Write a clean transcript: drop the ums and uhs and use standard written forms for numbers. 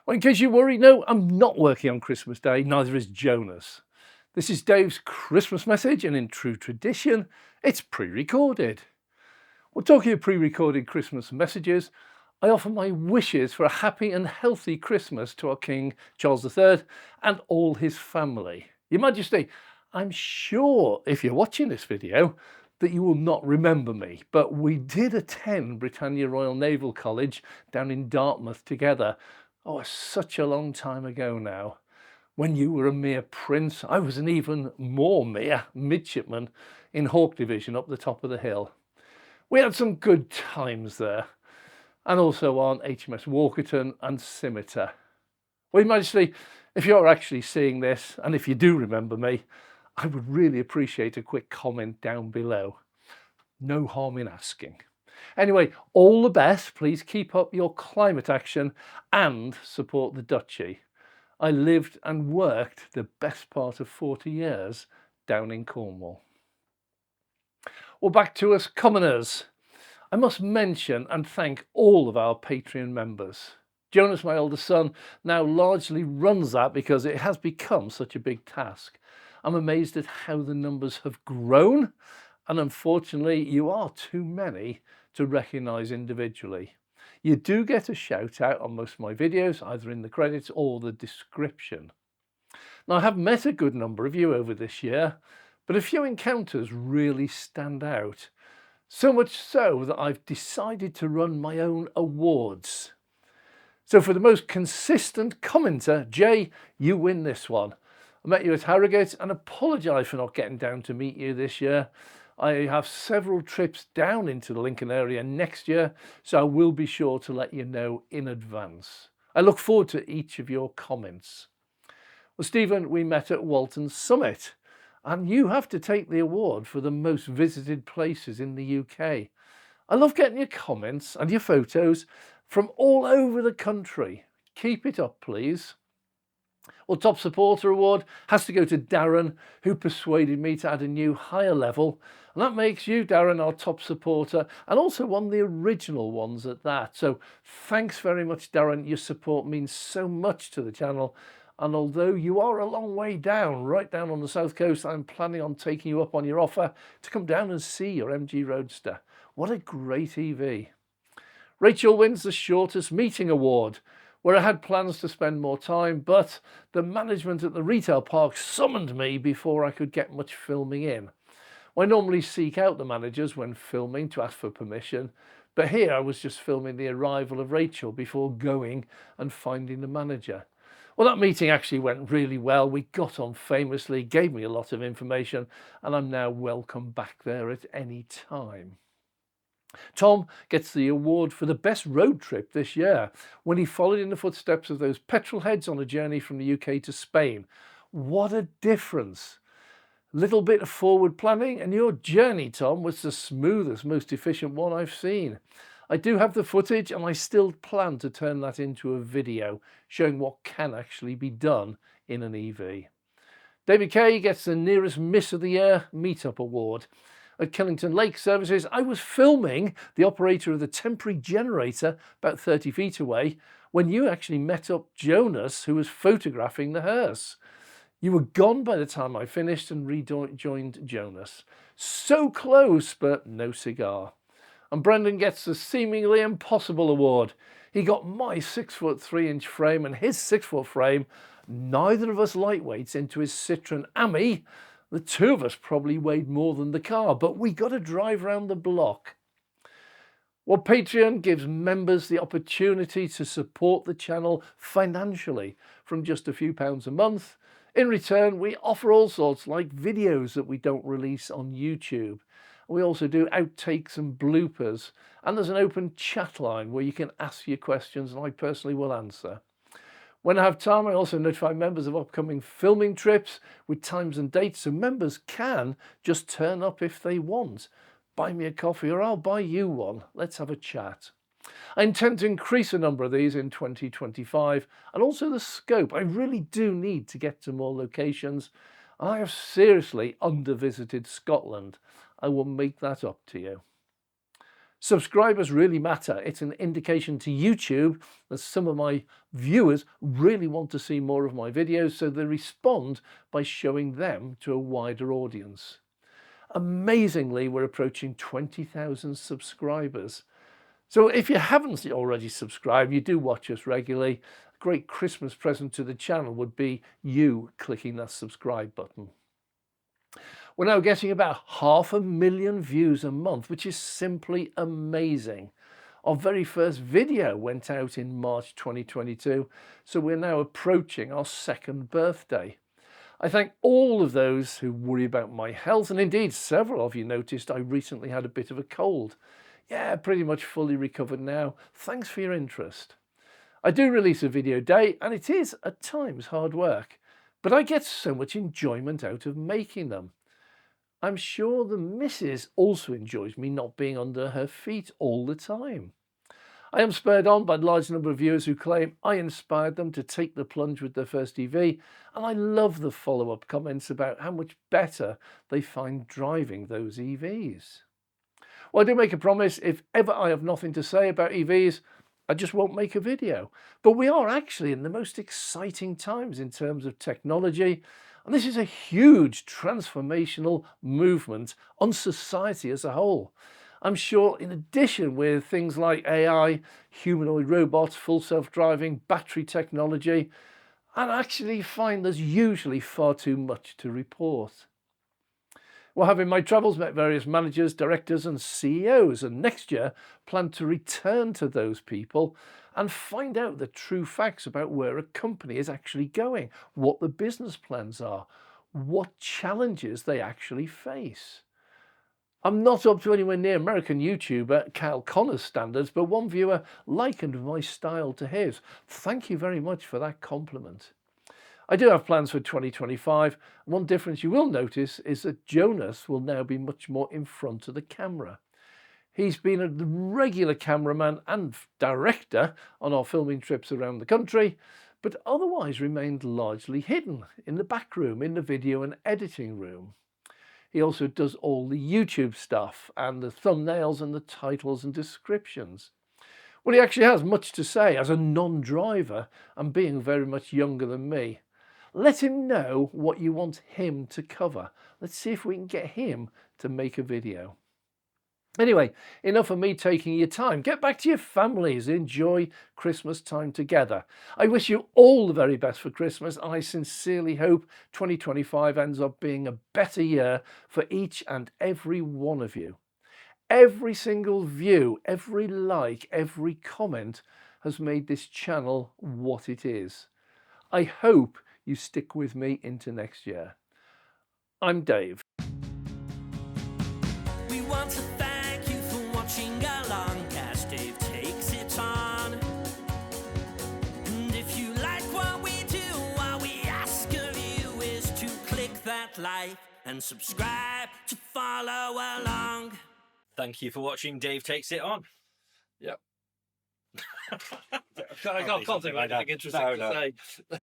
Well, in case you worry, no, I'm not working on Christmas Day, neither is Jonas. This is Dave's Christmas message, and in true tradition, it's pre-recorded. Well, talking of pre-recorded Christmas messages, I offer my wishes for a happy and healthy Christmas to our King Charles III and all his family. Your Majesty, I'm sure if you're watching this video that you will not remember me, but we did attend Britannia Royal Naval College down in Dartmouth together. Oh, such a long time ago now. When you were a mere prince, I was an even more mere midshipman in Hawk Division up the top of the hill. We had some good times there, and also on HMS Walkerton and Scimitar. Well, Your Majesty, if you're actually seeing this, and if you do remember me, I would really appreciate a quick comment down below. No harm in asking. Anyway, all the best. Please keep up your climate action and support the Duchy. I lived and worked the best part of 40 years down in Cornwall. Well, back to us commoners. I must mention and thank all of our Patreon members. Jonas, my oldest son, now largely runs that because it has become such a big task. I'm amazed at how the numbers have grown, and unfortunately you are too many to recognise individually. You do get a shout out on most of my videos, either in the credits or the description. Now, I have met a good number of you over this year, but a few encounters really stand out. So much so that I've decided to run my own awards. So for the most consistent commenter, Jay, you win this one. I met you at Harrogate and apologise for not getting down to meet you this year. I have several trips down into the Lincoln area next year, so I will be sure to let you know in advance. I look forward to each of your comments. Well, Stephen, we met at Walton Summit, and you have to take the award for the most visited places in the UK. I love getting your comments and your photos from all over the country. Keep it up, please. Well, Top Supporter Award has to go to Darren, who persuaded me to add a new higher level. And that makes you, Darren, our top supporter, and also one of the original ones at that. So thanks very much, Darren. Your support means so much to the channel. And although you are a long way down, right down on the south coast, I'm planning on taking you up on your offer to come down and see your MG Roadster. What a great EV. Rachel wins the Shortest Meeting Award, where I had plans to spend more time, but the management at the retail park summoned me before I could get much filming in. I normally seek out the managers when filming to ask for permission, but here I was just filming the arrival of Rachel before going and finding the manager. Well, that meeting actually went really well. We got on famously, gave me a lot of information, and I'm now welcome back there at any time. Tom gets the award for the best road trip this year when he followed in the footsteps of those petrol heads on a journey from the UK to Spain. What a difference. Little bit of forward planning and your journey, Tom, was the smoothest, most efficient one I've seen. I do have the footage and I still plan to turn that into a video showing what can actually be done in an EV. David Kay gets the Nearest Miss of the Year Meetup Award. At Killington Lake Services, I was filming the operator of the temporary generator about 30 feet away when you actually met up Jonas, who was photographing the hearse. You were gone by the time I finished and rejoined Jonas. So close, but no cigar. And Brendan gets the Seemingly Impossible Award. He got my 6'3" frame and his 6-foot frame, neither of us lightweights, into his Citroen Ami. The two of us probably weighed more than the car, but we got to drive around the block. Well, Patreon gives members the opportunity to support the channel financially from just a few pounds a month. In return, we offer all sorts like videos that we don't release on YouTube. We also do outtakes and bloopers, and there's an open chat line where you can ask your questions and I personally will answer. When I have time, I also notify members of upcoming filming trips with times and dates, so members can just turn up if they want. Buy me a coffee or I'll buy you one. Let's have a chat. I intend to increase the number of these in 2025 and also the scope. I really do need to get to more locations. I have seriously under-visited Scotland. I will make that up to you. Subscribers really matter. It's an indication to YouTube that some of my viewers really want to see more of my videos, so they respond by showing them to a wider audience. Amazingly, we're approaching 20,000 subscribers. So if you haven't already subscribed, you do watch us regularly, a great Christmas present to the channel would be you clicking that subscribe button. We're now getting about 500,000 views a month, which is simply amazing. Our very first video went out in March 2022, so we're now approaching our second birthday. I thank all of those who worry about my health, and indeed several of you noticed I recently had a bit of a cold. Yeah, pretty much fully recovered now. Thanks for your interest. I do release a video a day, and it is at times hard work, but I get so much enjoyment out of making them. I'm sure the missus also enjoys me not being under her feet all the time. I am spurred on by a large number of viewers who claim I inspired them to take the plunge with their first EV, and I love the follow-up comments about how much better they find driving those EVs. Well, I do make a promise, if ever I have nothing to say about EVs, I just won't make a video. But we are actually in the most exciting times in terms of technology, and this is a huge transformational movement on society as a whole. I'm sure in addition with things like AI, humanoid robots, full self-driving, battery technology, I actually find there's usually far too much to report. Well, having my travels, met various managers, directors and CEOs, and next year plan to return to those people and find out the true facts about where a company is actually going, what the business plans are, what challenges they actually face. I'm not up to anywhere near American YouTuber Kyle Connor's standards, but one viewer likened my style to his. Thank you very much for that compliment. I do have plans for 2025. One difference you will notice is that Jonas will now be much more in front of the camera. He's been a regular cameraman and director on our filming trips around the country, but otherwise remained largely hidden in the back room, in the video and editing room. He also does all the YouTube stuff and the thumbnails and the titles and descriptions. Well, he actually has much to say as a non-driver and being very much younger than me. Let him know what you want him to cover. Let's see if we can get him to make a video. Anyway, enough of me taking your time. Get back to your families. Enjoy Christmas time together. I wish you all the very best for Christmas. I sincerely hope 2025 ends up being a better year for each and every one of you. Every single view, every like, every comment has made this channel what it is. I hope you stick with me into next year. I'm Dave. We want to thank you for watching along as Dave takes it on. And if you like what we do, all we ask of you is to click that like and subscribe to follow along. Thank you for watching Dave Takes It On. Yep. I can't think of anything interesting to say.